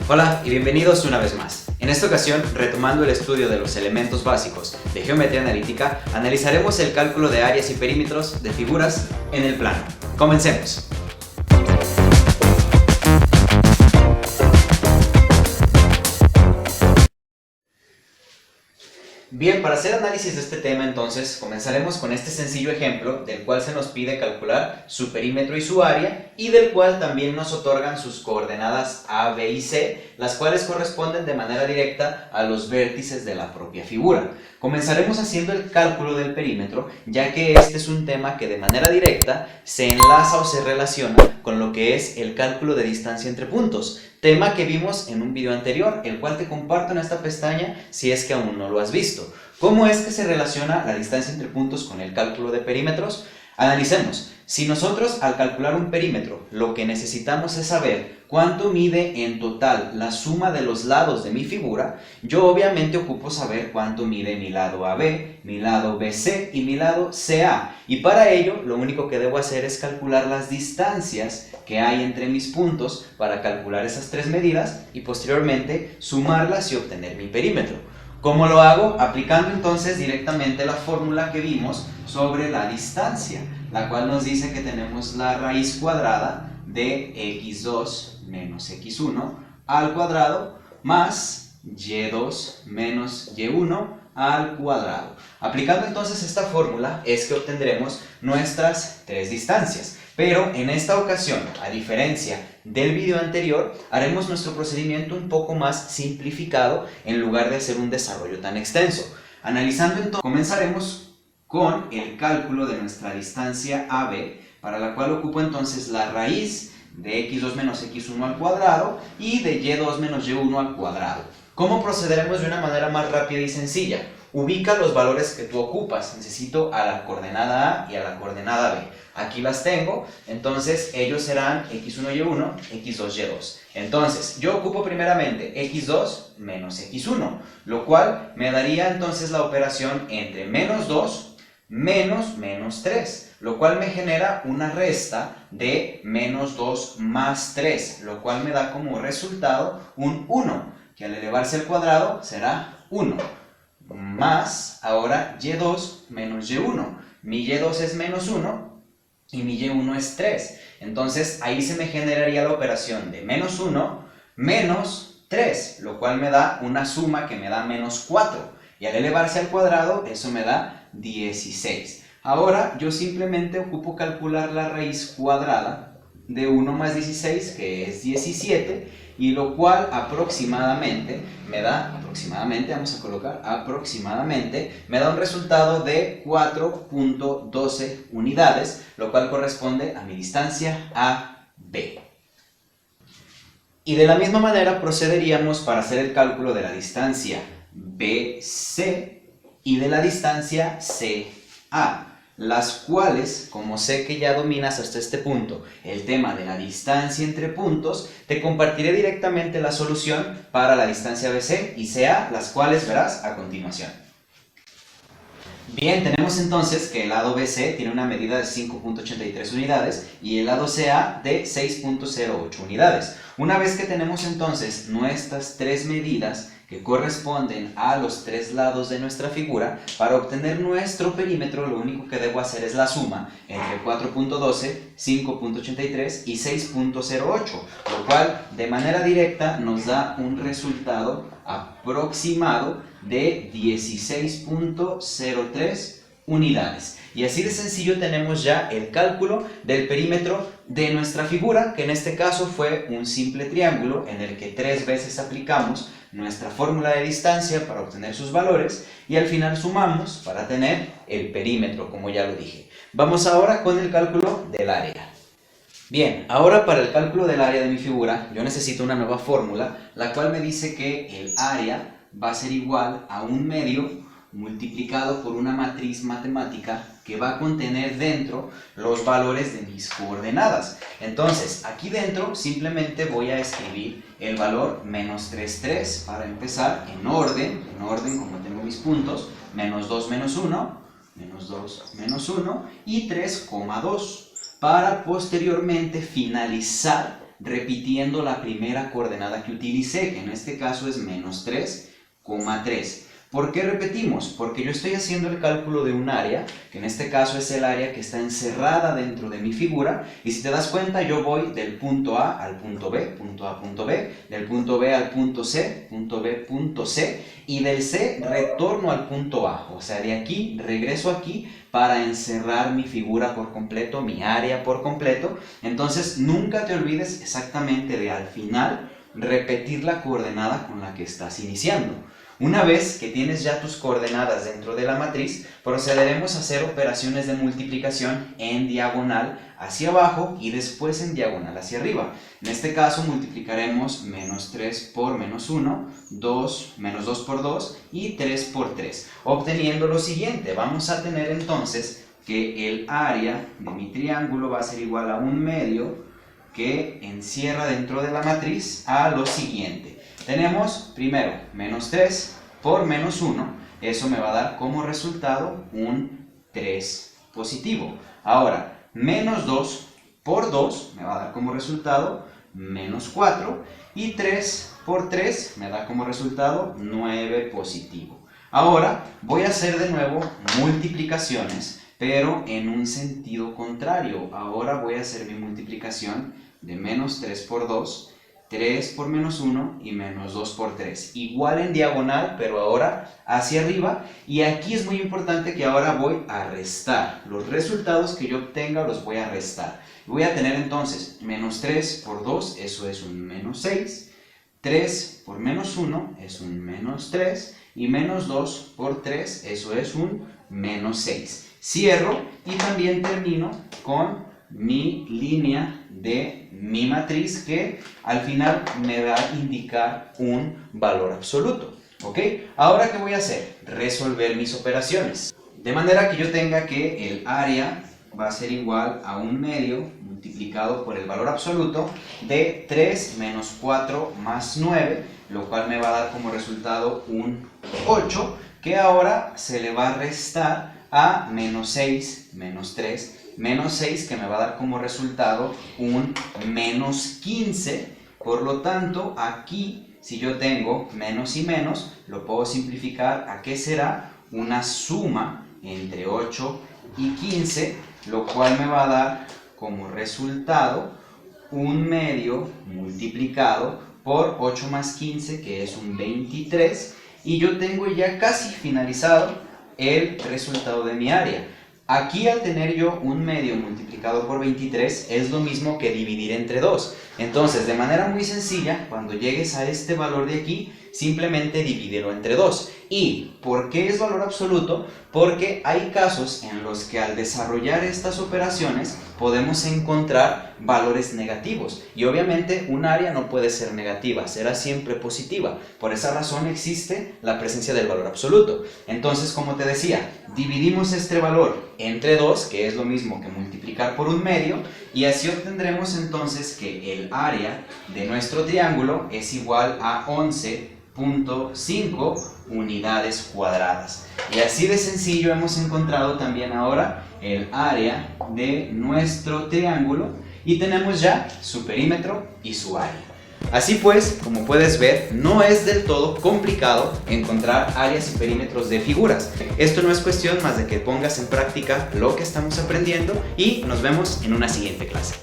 Hola y bienvenidos una vez más. En esta ocasión, retomando el estudio de los elementos básicos de geometría analítica, analizaremos el cálculo de áreas y perímetros de figuras en el plano. Comencemos. Bien, para hacer análisis de este tema entonces comenzaremos con este sencillo ejemplo del cual se nos pide calcular su perímetro y su área y del cual también nos otorgan sus coordenadas A, B y C, las cuales corresponden de manera directa a los vértices de la propia figura. Comenzaremos haciendo el cálculo del perímetro, ya que este es un tema que de manera directa se enlaza o se relaciona con lo que es el cálculo de distancia entre puntos, tema que vimos en un video anterior, el cual te comparto en esta pestaña si es que aún no lo has visto. ¿Cómo es que se relaciona la distancia entre puntos con el cálculo de perímetros? Analicemos. Si nosotros al calcular un perímetro lo que necesitamos es saber cuánto mide en total la suma de los lados de mi figura, yo obviamente ocupo saber cuánto mide mi lado AB, mi lado BC y mi lado CA. Y para ello lo único que debo hacer es calcular las distancias que hay entre mis puntos para calcular esas tres medidas y posteriormente sumarlas y obtener mi perímetro. ¿Cómo lo hago? Aplicando entonces directamente la fórmula que vimos sobre la distancia, la cual nos dice que tenemos la raíz cuadrada de x2 menos x1 al cuadrado más y2 menos y1 al cuadrado. Aplicando entonces esta fórmula es que obtendremos nuestras tres distancias. Pero en esta ocasión, a diferencia del video anterior, haremos nuestro procedimiento un poco más simplificado en lugar de hacer un desarrollo tan extenso. Analizando entonces, comenzaremos con el cálculo de nuestra distancia AB, para la cual ocupo entonces la raíz de x2 menos x1 al cuadrado y de y2 menos y1 al cuadrado. ¿Cómo procederemos de una manera más rápida y sencilla? Ubica los valores que tú ocupas. Necesito a la coordenada A y a la coordenada B. Aquí las tengo, entonces ellos serán x1, y1, x2, y2. Entonces, yo ocupo primeramente x2 menos x1, lo cual me daría entonces la operación entre menos 2 menos menos 3, lo cual me genera una resta de menos 2 más 3, lo cual me da como resultado un 1, que al elevarse al cuadrado será 1. Más, ahora, y2 menos y1. Mi y2 es menos 1 y mi y1 es 3. Entonces, ahí se me generaría la operación de menos 1 menos 3, lo cual me da una suma que me da menos 4. Y al elevarse al cuadrado, eso me da 16. Ahora, yo simplemente ocupo calcular la raíz cuadrada de 1 más 16, que es 17, y lo cual aproximadamente me da, vamos a colocar aproximadamente, me da un resultado de 4.12 unidades, lo cual corresponde a mi distancia AB. Y de la misma manera procederíamos para hacer el cálculo de la distancia BC y de la distancia CA, las cuales, como sé que ya dominas hasta este punto el tema de la distancia entre puntos, te compartiré directamente la solución para la distancia BC y CA, las cuales verás a continuación. Bien, tenemos entonces que el lado BC tiene una medida de 5.83 unidades y el lado CA de 6.08 unidades. Una vez que tenemos entonces nuestras tres medidas que corresponden a los tres lados de nuestra figura, para obtener nuestro perímetro lo único que debo hacer es la suma entre 4.12, 5.83 y 6.08, lo cual de manera directa nos da un resultado aproximado de 16.03 unidades. Y así de sencillo tenemos ya el cálculo del perímetro de nuestra figura, que en este caso fue un simple triángulo en el que 3 veces aplicamos nuestra fórmula de distancia para obtener sus valores y al final sumamos para tener el perímetro, como ya lo dije. Vamos ahora con el cálculo del área. Bien, ahora para el cálculo del área de mi figura yo necesito una nueva fórmula, la cual me dice que el área va a ser igual a 1/2 multiplicado por una matriz matemática que va a contener dentro los valores de mis coordenadas. Entonces, aquí dentro simplemente voy a escribir el valor menos 3, 3 para empezar en orden como tengo mis puntos, menos 2, menos 1, menos 2, menos 1 y 3,2 para posteriormente finalizar repitiendo la primera coordenada que utilicé, que en este caso es menos 3,3. ¿Por qué repetimos? Porque yo estoy haciendo el cálculo de un área, que en este caso es el área que está encerrada dentro de mi figura, y si te das cuenta yo voy del punto A al punto B, punto A, punto B, del punto B al punto C, punto B, punto C, y del C retorno al punto A, o sea, de aquí regreso aquí para encerrar mi figura por completo, mi área por completo. Entonces nunca te olvides exactamente de al final repetir la coordenada con la que estás iniciando. Una vez que tienes ya tus coordenadas dentro de la matriz, procederemos a hacer operaciones de multiplicación en diagonal hacia abajo y después en diagonal hacia arriba. En este caso multiplicaremos menos 3 por menos 1, menos 2 por 2 y 3 por 3, obteniendo lo siguiente. Vamos a tener entonces que el área de mi triángulo va a ser igual a 1/2 que encierra dentro de la matriz a lo siguiente. Tenemos primero menos 3 por menos 1, eso me va a dar como resultado un 3 positivo. Ahora, menos 2 por 2 me va a dar como resultado menos 4 y 3 por 3 me da como resultado 9 positivo. Ahora voy a hacer de nuevo multiplicaciones, pero en un sentido contrario. Ahora voy a hacer mi multiplicación de menos 3 por 2, 3 por menos 1 y menos 2 por 3. Igual en diagonal, pero ahora hacia arriba. Y aquí es muy importante que ahora voy a restar. Los resultados que yo obtenga los voy a restar. Voy a tener entonces menos 3 por 2, eso es un menos 6. 3 por menos 1 es un menos 3. Y menos 2 por 3, eso es un menos 6. Cierro y también termino con mi línea de mi matriz que al final me va a indicar un valor absoluto. ¿Ok? Ahora, ¿qué voy a hacer? Resolver mis operaciones. De manera que yo tenga que el área va a ser igual a 1/2 multiplicado por el valor absoluto de 3 menos 4 más 9, lo cual me va a dar como resultado un 8, que ahora se le va a restar a menos 6, menos 3, menos 6, que me va a dar como resultado un menos 15. Por lo tanto, aquí, si yo tengo menos y menos, lo puedo simplificar a que será una suma entre 8 y 15, lo cual me va a dar como resultado 1/2 multiplicado por 8 más 15, que es un 23, y yo tengo ya casi finalizado el resultado de mi área. Aquí, al tener yo 1/2 multiplicado por 23, es lo mismo que dividir entre 2. Entonces, de manera muy sencilla, cuando llegues a este valor de aquí, simplemente divídelo entre 2. ¿Y por qué es valor absoluto? Porque hay casos en los que al desarrollar estas operaciones podemos encontrar valores negativos. Y obviamente un área no puede ser negativa, será siempre positiva. Por esa razón existe la presencia del valor absoluto. Entonces, como te decía, dividimos este valor entre 2, que es lo mismo que multiplicar por 1/2, y así obtendremos entonces que el área de nuestro triángulo es igual a 11.5 unidades cuadradas. Y así de sencillo hemos encontrado también ahora el área de nuestro triángulo y tenemos ya su perímetro y su área. Así pues, como puedes ver, no es del todo complicado encontrar áreas y perímetros de figuras. Esto no es cuestión más de que pongas en práctica lo que estamos aprendiendo y nos vemos en una siguiente clase.